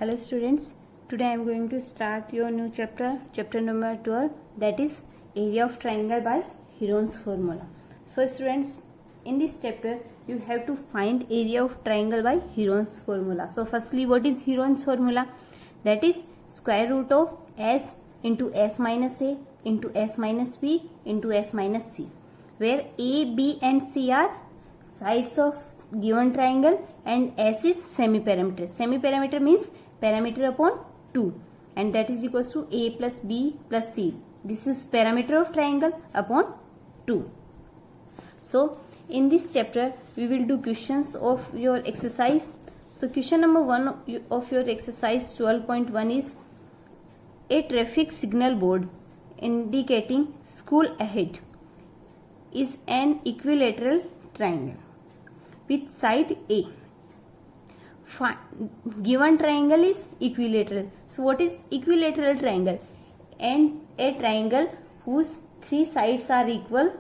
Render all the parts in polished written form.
Hello students, today I am going to start your new chapter number 12, that is area of triangle by Heron's formula. So students, in this chapter you have to find area of triangle by Heron's formula. So firstly, what is Heron's formula? That is square root of s into s minus a into s minus b into s minus c, where a, b and c are sides of given triangle and s is semi-parameter. Semi-parameter means parameter upon 2, and that is equals to a plus b plus c. This is parameter of triangle upon 2. So in this chapter we will do questions of your exercise. So question number 1 of your exercise 12.1 is a traffic signal board indicating school ahead is an equilateral triangle with side A. Given triangle is equilateral. So what is equilateral triangle? And a triangle whose three sides are equal,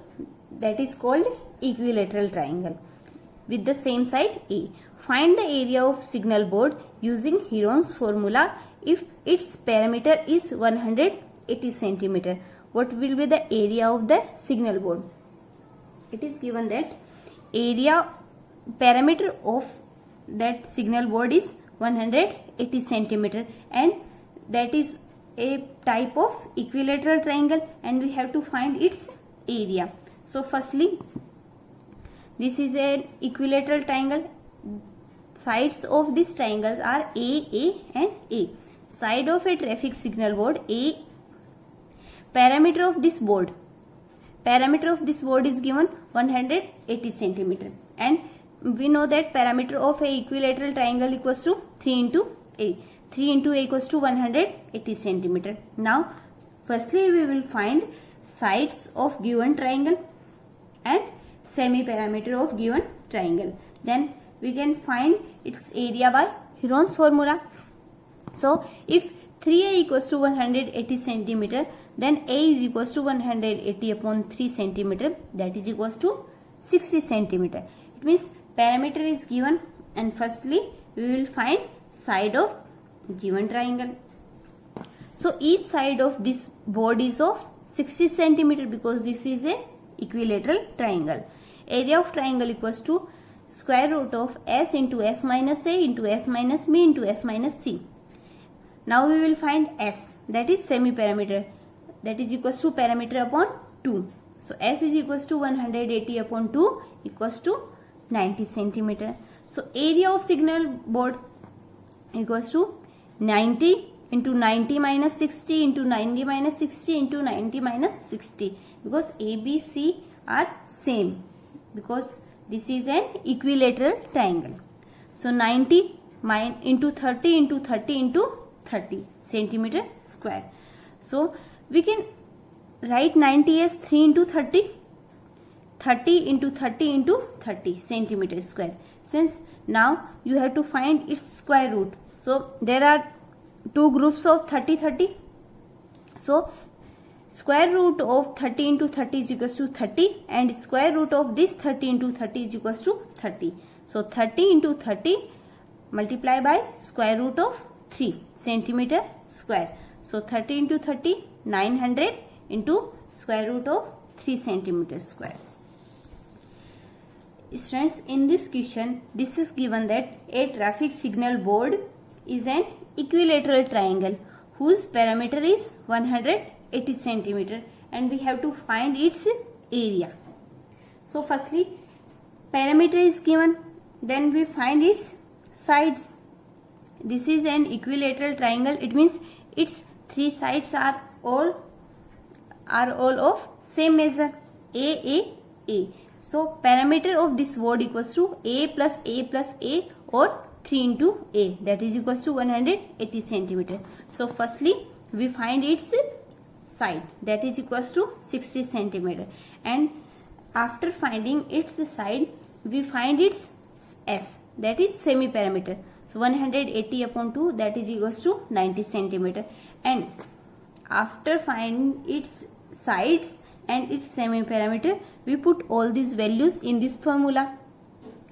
that is called equilateral triangle with the same side A. Find the area of signal board using Heron's formula if its parameter is 180 centimeter. What will be the area of the signal board? It is given that parameter of that signal board is 180 centimeter, and that is a type of equilateral triangle, and we have to find its area. So firstly, this is an equilateral triangle. Sides of this triangle are A and A. Side of a traffic signal board A. Parameter of this board is given 180 centimeter, and we know that parameter of a equilateral triangle equals to 3 into A. 3 into A equals to 180 centimeter. Now firstly we will find sides of given triangle and semi parameter of given triangle. Then we can find its area by Heron's formula. So if 3A equals to 180 centimeter, then A is equals to 180 upon 3 centimeter, that is equals to 60 centimeter. It means parameter is given, and firstly we will find side of given triangle. So each side of this board is of 60 centimeter because this is a equilateral triangle. Area of triangle equals to square root of s into s minus a into s minus b into s minus c. Now we will find s, that is semi parameter, that is equals to parameter upon 2. So s is equals to 180 upon 2 equals to 90 centimeter. So area of signal board equals to 90 into 90 minus 60 into 90 minus 60 into 90 minus 60, because A, B, C are same, because this is an equilateral triangle. So 90 into 30 into 30 into 30 centimeter square. So we can write 90 as 3 into 30. 30 into 30 into 30 centimeter square. Since now you have to find its square root. So there are two groups of 30. So square root of 30 into 30 is equals to 30, and square root of this 30 into 30 is equals to 30. So 30 into 30 multiply by square root of 3 centimeter square. So 30 into 30, 900 into square root of 3 centimeter square. Students, in this question, this is given that a traffic signal board is an equilateral triangle whose parameter is 180 centimeter, and we have to find its area. So firstly, parameter is given, then we find its sides. This is an equilateral triangle. It means its three sides are all of same measure, A. So parameter of this board equals to A plus A or 3 into A, that is equals to 180 centimeter. So firstly we find its side, that is equals to 60 centimeter, and after finding its side we find its S, that is semi parameter. So 180 upon 2, that is equals to 90 centimeter, and after finding its sides and its semi parameter we put all these values in this formula.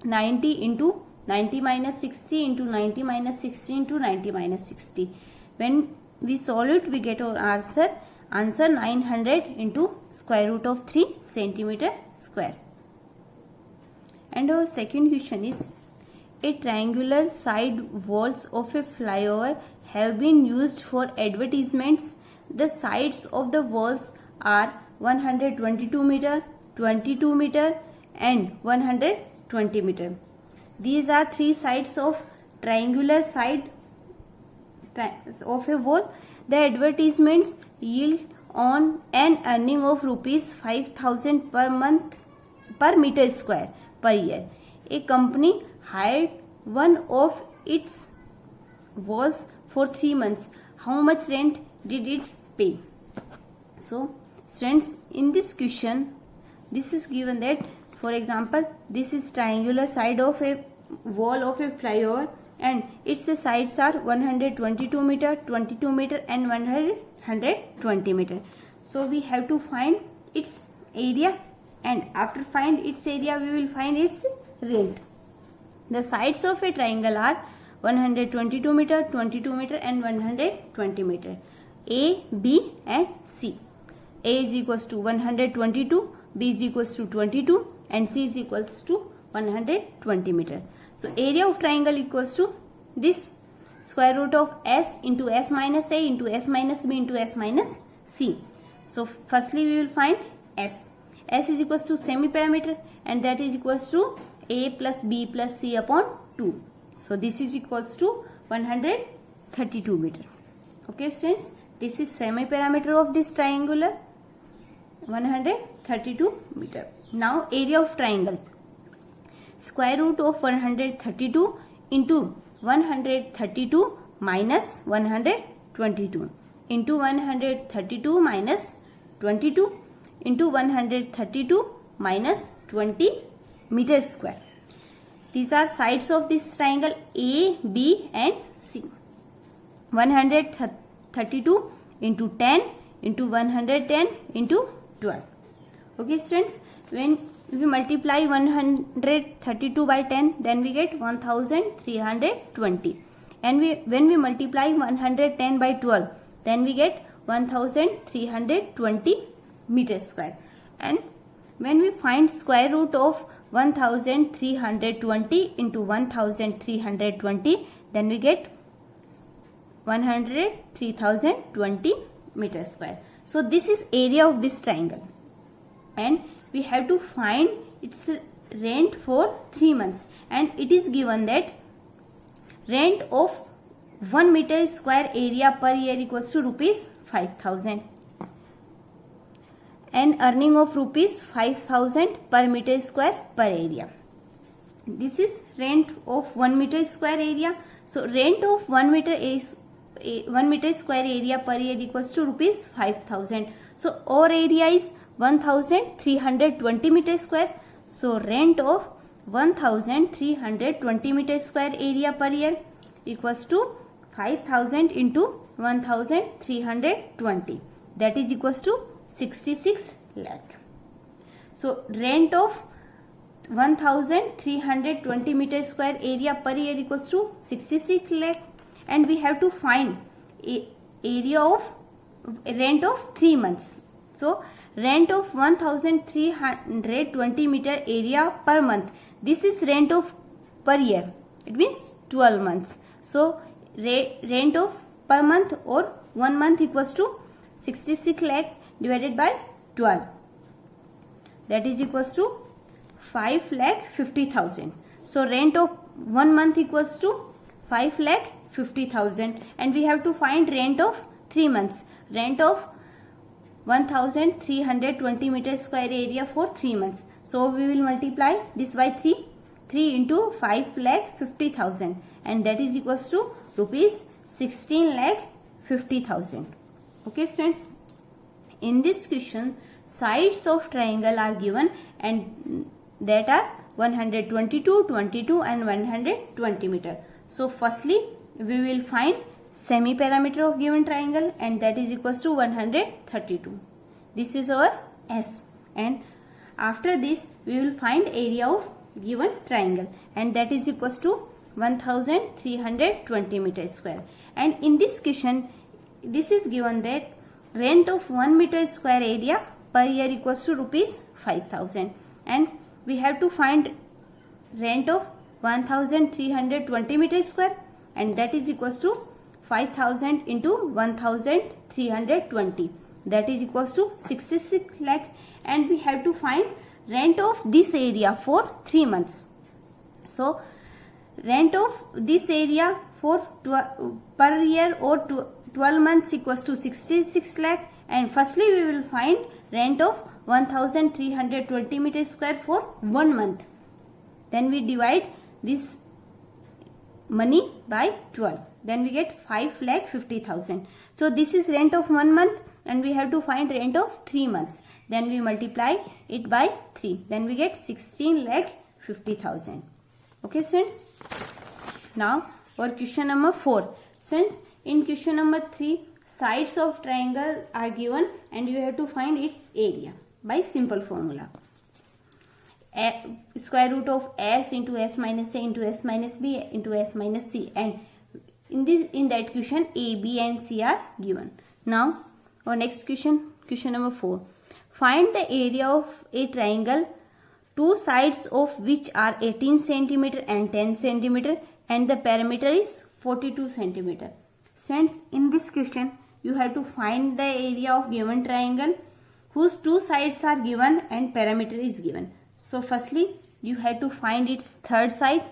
90 into 90 minus 60 into 90 minus 60 into 90 minus 60. When we solve it, we get our answer 900 into square root of 3 centimeter square. And our second question is, a triangular side walls of a flyover have been used for advertisements. The sides of the walls are 122 meter, 22 meter and 120 meter. These are three sides of triangular side of a wall. The advertisements yield on an earning of rupees 5,000 per month per meter square per year. A company hired one of its walls for 3 months. How much rent did it pay? So students, in this question, this is given that, for example, this is triangular side of a wall of a flyover and its sides are 122 meter, 22 meter and 120 meter. So we have to find its area, and after find its area we will find its rent. The sides of a triangle are 122 meter, 22 meter and 120 meter. A, B and C. A is equals to 122, B is equals to 22 and C is equals to 120 meter. So area of triangle equals to this square root of S into S minus A into S minus B into S minus C. So firstly we will find S. S is equals to semi-perimeter and that is equals to A plus B plus C upon 2. So this is equals to 132 meter. Okay students, this is semi-perimeter of this triangular, 132 meter. Now area of triangle. Square root of 132 into 132 minus 122 into 132 minus 22 into 132 minus 20 meter square. These are sides of this triangle A, B and C. 132 into 10 into 110 into 12. Okay students, when we multiply 132 by 10, then we get 1320. And when we multiply 110 by 12, then we get 1320 meter square. And when we find square root of 1320 into 1320, then we get 103,020 meter square. So this is area of this triangle, and we have to find its rent for 3 months, and it is given that rent of 1 meter square area per year equals to rupees 5,000 and earning of rupees 5,000 per meter square per area. This is rent of 1 meter square area. So rent of 1 meter square area per year equals to rupees 5,000. So our area is 1,320 meter square. So rent of 1,320 meter square area per year equals to 5,000 into 1,320. That is equals to 66 lakh. So rent of 1,320 meter square area per year equals to 66 lakh, and we have to find area of rent of 3 months. So rent of 1,320 meter area per month. This is rent of per year. It means 12 months. So rent of per month or 1 month equals to 66 lakh divided by 12. That is equals to 5,50,000. So rent of 1 month equals to 5,50,000, and we have to find rent of 3 months. Rent of 1,320 meter square area for 3 months. So we will multiply this by 3. 3 into 5,50,000, and that is equals to rupees 16,50,000. Okay students, in this question sides of triangle are given, and that are 122, 22 and 120 meter. So firstly we will find semi-perimeter of given triangle, and that is equals to 132. This is our S, and after this we will find area of given triangle, and that is equals to 1320 meter square. And in this question, this is given that rent of 1 meter square area per year equals to rupees 5000, and we have to find rent of 1320 meter square, and that is equals to 5000 into 1320, that is equals to 66 lakh, and we have to find rent of this area for 3 months. So rent of this area for per year or 12 months equals to 66 lakh, and firstly we will find rent of 1320 meter square for 1 month. Then we divide this money by 12, then we get 5,50,000. So this is rent of 1 month, and we have to find rent of 3 months. Then we multiply it by 3, then we get 16,50,000. Okay students. Now for question number 4. Since in question number 3, sides of triangle are given and you have to find its area by simple formula. Square root of s into s minus a into s minus b into s minus c, and in that question a, b and c are given. Now our next question number 4. Find the area of a triangle, two sides of which are 18 centimeter and 10 centimeter, and the perimeter is 42 centimeter. Friends, in this question you have to find the area of given triangle whose two sides are given and perimeter is given. So firstly you have to find its third side.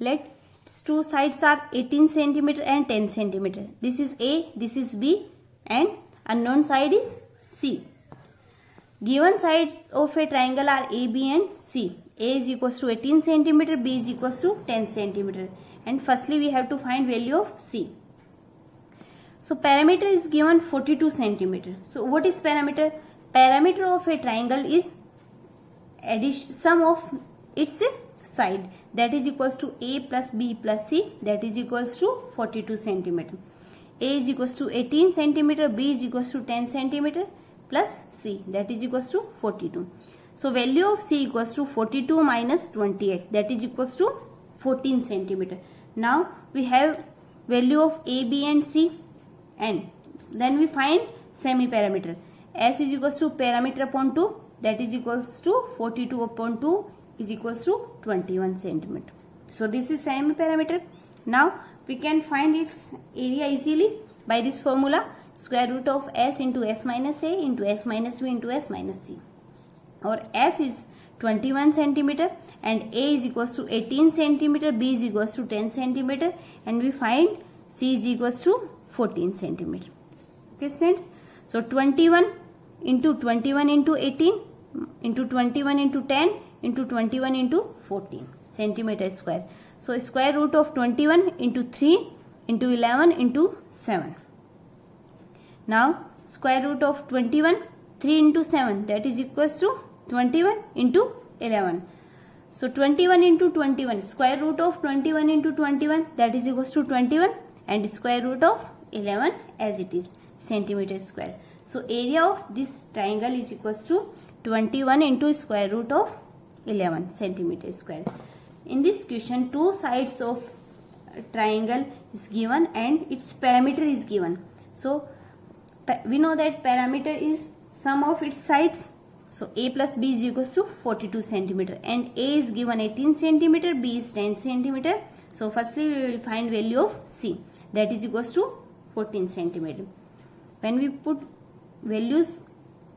Let its two sides are 18 centimeter and 10 centimeter. This is A, this is B, and unknown side is C. Given sides of a triangle are A, B and C. A is equals to 18 centimeter, B is equals to 10 centimeter, and firstly we have to find value of C. So perimeter is given 42 centimeter. So what is perimeter? Perimeter of a triangle is sum of its side, that is equals to A plus B plus C, that is equals to 42 centimeter. A is equals to 18 centimeter, B is equals to 10 centimeter plus C, that is equals to 42. So value of C equals to 42 minus 28, that is equals to 14 centimeter. Now we have value of A, B and C, and then we find semi-perimeter. S is equals to perimeter upon 2, that is equals to 42 upon 2 is equals to 21 centimeter. So this is semi-perimeter. Now we can find its area easily by this formula, square root of s into s minus a into s minus b into s minus c. Our s is 21 centimeter and a is equals to 18 centimeter, b is equals to 10 centimeter, and we find c is equals to 14 centimeter. Okay students, so 21 into 21 into 18 into 21 into 10 into 21 into 14 centimeter square. So square root of 21 into 3 into 11 into 7. Now square root of 21, 3 into 7, that is equals to 21 into 11. So 21 into 21, square root of 21 into 21, that is equals to 21, and square root of 11 as it is, centimeter square. So area of this triangle is equals to 21 into square root of 11 centimeter square. In this question, two sides of triangle is given and its perimeter is given. So we know that perimeter is sum of its sides. So a plus b is equals to 42 centimeter, and a is given 18 centimeter, b is 10 centimeter. So firstly we will find value of c, that is equals to 14 centimeter. When we put values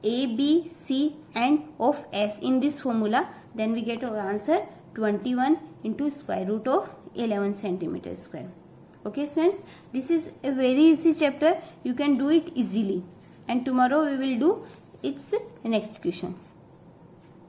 a, b, c and of s in this formula, then we get our answer 21 into square root of 11 centimeter square. Okay students, this is a very easy chapter. You can do it easily, and tomorrow we will do its next questions.